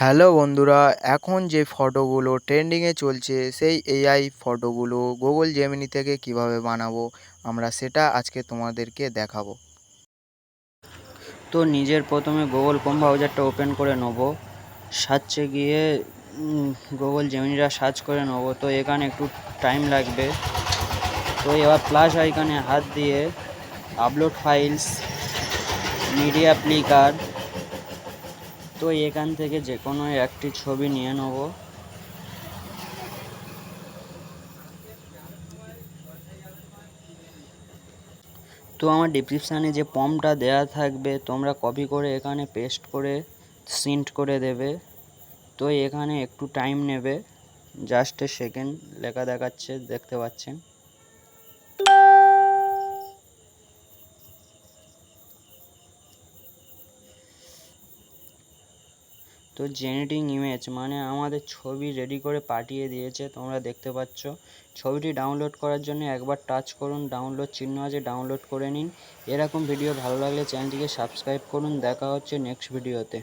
Hello বন্ধুরা, এখন যে ফটোগুলো ট্রেন্ডিংয়ে চলছে সেই এআই ফটোগুলো গুগল জেমিনি থেকে কিভাবে বানাবো আমরা সেটা আজকে তোমাদেরকে দেখাবো। তো নিজের প্রথমে গুগল ক্রোম ব্রাউজারটা ওপেন করে নেব। সার্চে গিয়ে গুগল জেমিনিটা সার্চ করে নেব। তো এখানে একটু টাইম লাগবে। তো এবার প্লাস আইকনে হাত দিয়ে আপলোড ফাইলস, মিডিয়া প্লেয়ার, তো এখান থেকে যে কোনো একটি ছবি নিয়ে নেব। তো আমার ডেসক্রিপশানে যে প্রম্পটটা দেওয়া থাকবে তোমরা কপি করে এখানে পেস্ট করে সিন্ট করে দেবে। তো এখানে একটু টাইম নেবে, জাস্ট এ সেকেন্ড লেখা দেখাচ্ছে, দেখতে পাচ্ছেন। তো জেনারেটিং ইমেজ মানে আমাদের ছবি রেডি করে পাঠিয়ে দিয়েছে, তোমরা দেখতে পাচ্ছ। ছবিটি ডাউনলোড করার জন্য একবার টাচ করুন, ডাউনলোড চিহ্ন আছে, ডাউনলোড করে নিন। এরকম ভিডিও ভালো লাগলে চ্যানেলটিকে সাবস্ক্রাইব করুন। দেখা হচ্ছে নেক্সট ভিডিওতে।